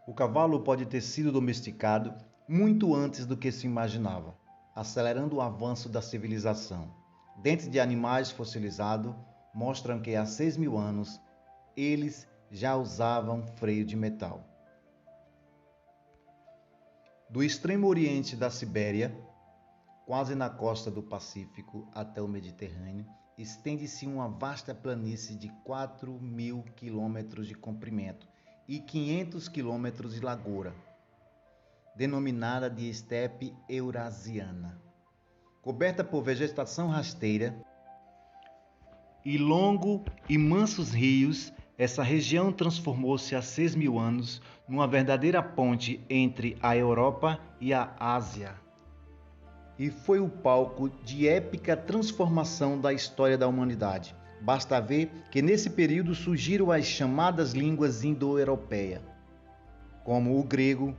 O cavalo pode ter sido domesticado muito antes do que se imaginava, acelerando o avanço da civilização. Dentes de animais fossilizados mostram que há 6.000 anos eles já usavam freio de metal. Do extremo oriente da Sibéria, quase na costa do Pacífico até o Mediterrâneo, estende-se uma vasta planície de 4.000 quilômetros de comprimento e 500 quilômetros de largura, denominada de estepe eurasiana. Coberta por vegetação rasteira e longo e mansos rios, essa região transformou-se há 6.000 anos numa verdadeira ponte entre a Europa e a Ásia. E foi o palco de épica transformação da história da humanidade. Basta ver que nesse período surgiram as chamadas línguas indo-europeias, como o grego,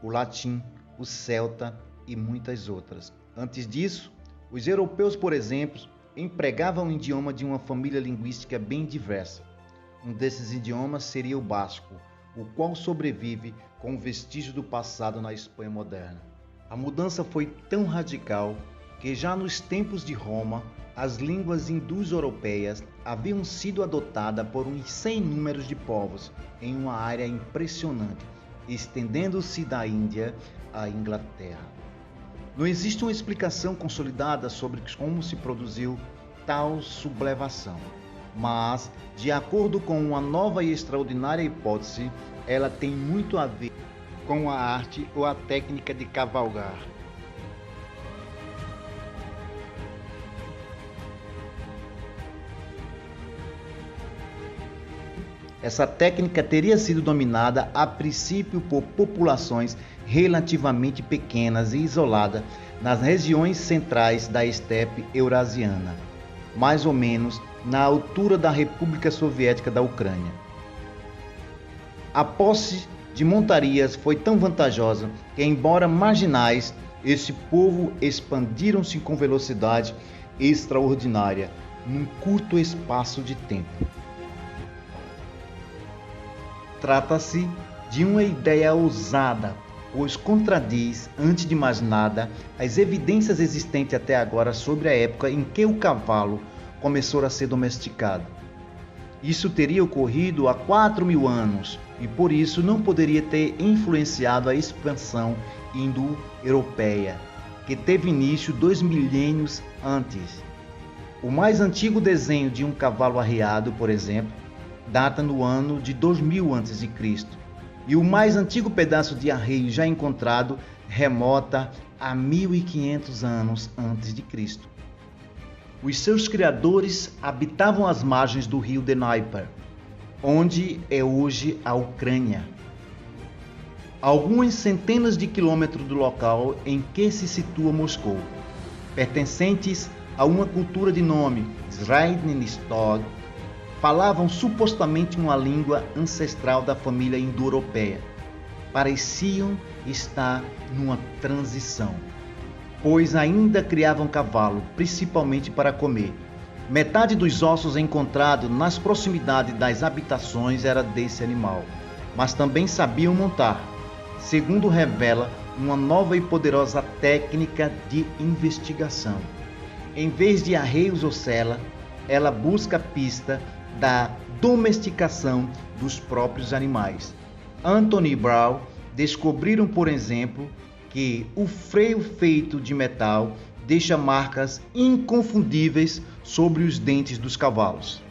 o latim, o celta e muitas outras. Antes disso, os europeus, por exemplo, empregavam o idioma de uma família linguística bem diversa. Um desses idiomas seria o basco, o qual sobrevive com vestígios do passado na Espanha moderna. A mudança foi tão radical que já nos tempos de Roma, as línguas indo-europeias haviam sido adotadas por uns 100 números de povos em uma área impressionante, estendendo-se da Índia à Inglaterra. Não existe uma explicação consolidada sobre como se produziu tal sublevação, mas, de acordo com uma nova e extraordinária hipótese, ela tem muito a ver com a arte ou a técnica de cavalgar. Essa técnica teria sido dominada a princípio por populações relativamente pequenas e isoladas nas regiões centrais da estepe eurasiana, mais ou menos na altura da República Soviética da Ucrânia. A posse de montarias foi tão vantajosa que, embora marginais, esse povo expandiram-se com velocidade extraordinária num curto espaço de tempo. Trata-se de uma ideia ousada, pois contradiz, antes de mais nada, as evidências existentes até agora sobre a época em que o cavalo começou a ser domesticado. Isso teria ocorrido há 4.000 anos e por isso não poderia ter influenciado a expansão indo-europeia, que teve início 2 milênios antes. O mais antigo desenho de um cavalo arriado, por exemplo, data no ano de 2000 a.C., e o mais antigo pedaço de arreio já encontrado remota a 1.500 anos antes de Cristo. Os seus criadores habitavam as margens do rio Dnieper, onde é hoje a Ucrânia, algumas centenas de quilômetros do local em que se situa Moscou. Pertencentes a uma cultura de nome Srednistog, falavam supostamente uma língua ancestral da família indo-europeia. Pareciam estar numa transição, pois ainda criavam cavalo, principalmente para comer. Metade dos ossos encontrados nas proximidades das habitações era desse animal, mas também sabiam montar, segundo revela uma nova e poderosa técnica de investigação. Em vez de arreios ou sela, ela busca a pista da domesticação dos próprios animais. Anthony e Brown descobriram, por exemplo, que o freio feito de metal deixa marcas inconfundíveis sobre os dentes dos cavalos.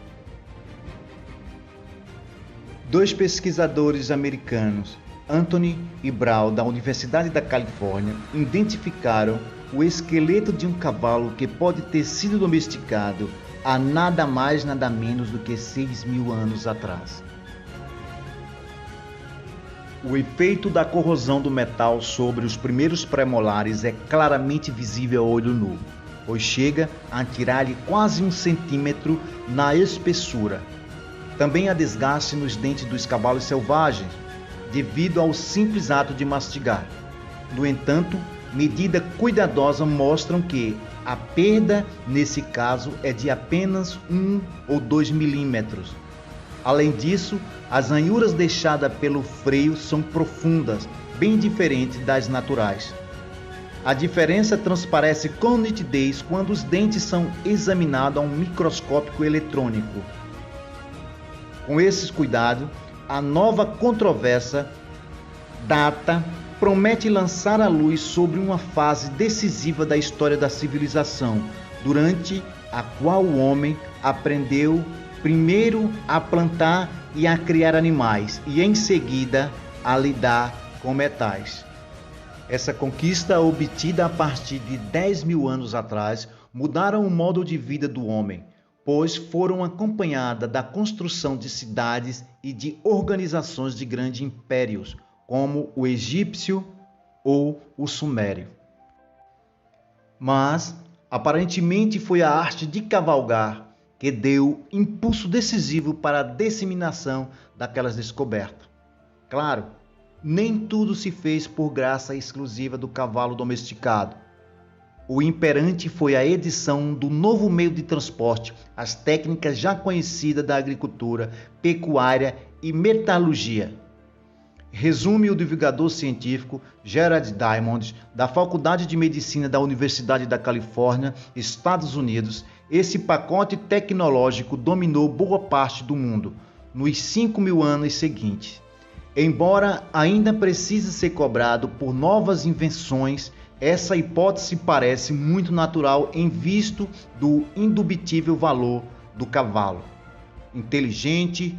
Dois pesquisadores americanos, Anthony e Brown, da Universidade da Califórnia, identificaram o esqueleto de um cavalo que pode ter sido domesticado há nada mais nada menos do que 6.000 anos atrás. O efeito da corrosão do metal sobre os primeiros premolares é claramente visível a olho nu, pois chega a tirar-lhe quase 1 centímetro na espessura. Também há desgaste nos dentes dos cavalos selvagens, devido ao simples ato de mastigar. No entanto, medidas cuidadosas mostram que a perda, nesse caso, é de apenas 1 ou 2 milímetros. Além disso, as ranhuras deixadas pelo freio são profundas, bem diferentes das naturais. A diferença transparece com nitidez quando os dentes são examinados a um microscópio eletrônico. Com esses cuidados, a nova controvérsia data promete lançar a luz sobre uma fase decisiva da história da civilização, durante a qual o homem aprendeu primeiro a plantar e a criar animais e em seguida a lidar com metais. Essa conquista, obtida a partir de 10 mil anos atrás, mudaram o modo de vida do homem, pois foram acompanhadas da construção de cidades e de organizações de grandes impérios, como o egípcio ou o sumério. Mas, aparentemente, foi a arte de cavalgar que deu impulso decisivo para a disseminação daquelas descobertas. Claro, nem tudo se fez por graça exclusiva do cavalo domesticado. O imperante foi a edição do novo meio de transporte, as técnicas já conhecidas da agricultura, pecuária e metalurgia. Resume o divulgador científico Gerard Diamond, da Faculdade de Medicina da Universidade da Califórnia, Estados Unidos. Esse pacote tecnológico dominou boa parte do mundo nos 5 mil anos seguintes. Embora ainda precise ser cobrado por novas invenções, essa hipótese parece muito natural em vista do indubitável valor do cavalo. Inteligente,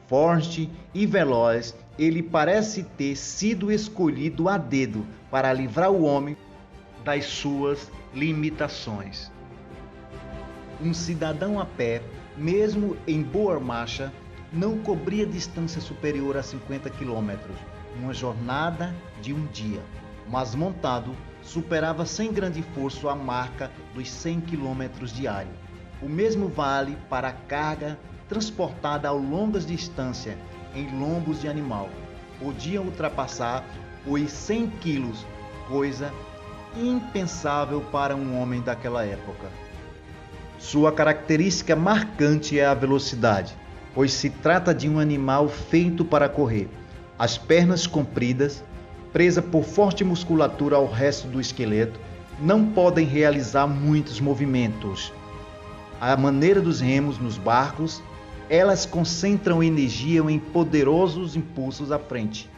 forte e veloz, ele parece ter sido escolhido a dedo para livrar o homem das suas limitações. Um cidadão a pé, mesmo em boa marcha, não cobria distância superior a 50 quilômetros, uma jornada de um dia, mas montado superava sem grande esforço a marca dos 100 quilômetros diários. O mesmo vale para a carga transportada a longas distâncias em lombos de animal. Podiam ultrapassar os 100 quilos, coisa impensável para um homem daquela época. Sua característica marcante é a velocidade, pois se trata de um animal feito para correr. As pernas compridas, presas por forte musculatura ao resto do esqueleto, não podem realizar muitos movimentos. À maneira dos remos nos barcos, elas concentram energia em poderosos impulsos à frente.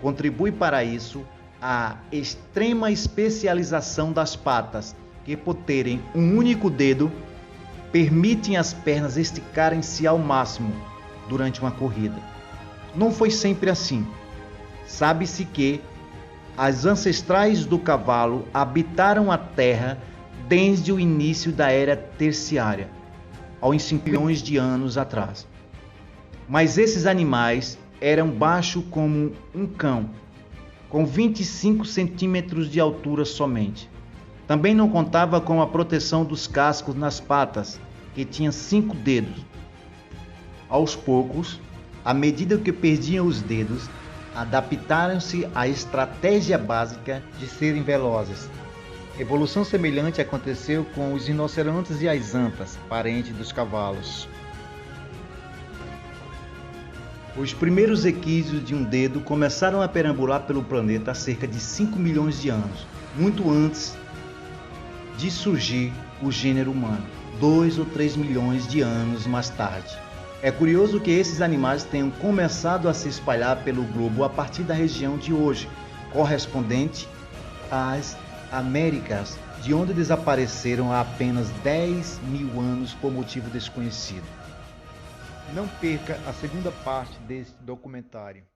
Contribui para isso a extrema especialização das patas, que por terem um único dedo, permitem as pernas esticarem-se ao máximo durante uma corrida. Não foi sempre assim. Sabe-se que as ancestrais do cavalo habitaram a terra desde o início da era terciária, aos 5 milhões de anos atrás. Mas esses animais eram baixos como um cão, com 25 centímetros de altura somente. Também não contava com a proteção dos cascos nas patas, que tinha 5 dedos. Aos poucos, à medida que perdiam os dedos, adaptaram-se à estratégia básica de serem velozes. Evolução semelhante aconteceu com os rinocerontes e as antas, parentes dos cavalos. Os primeiros equídeos de um dedo começaram a perambular pelo planeta há cerca de 5 milhões de anos, muito antes de surgir o gênero humano, 2 ou 3 milhões de anos mais tarde. É curioso que esses animais tenham começado a se espalhar pelo globo a partir da região de hoje, correspondente às Américas, de onde desapareceram há apenas 10 mil anos por motivo desconhecido. Não perca a segunda parte deste documentário.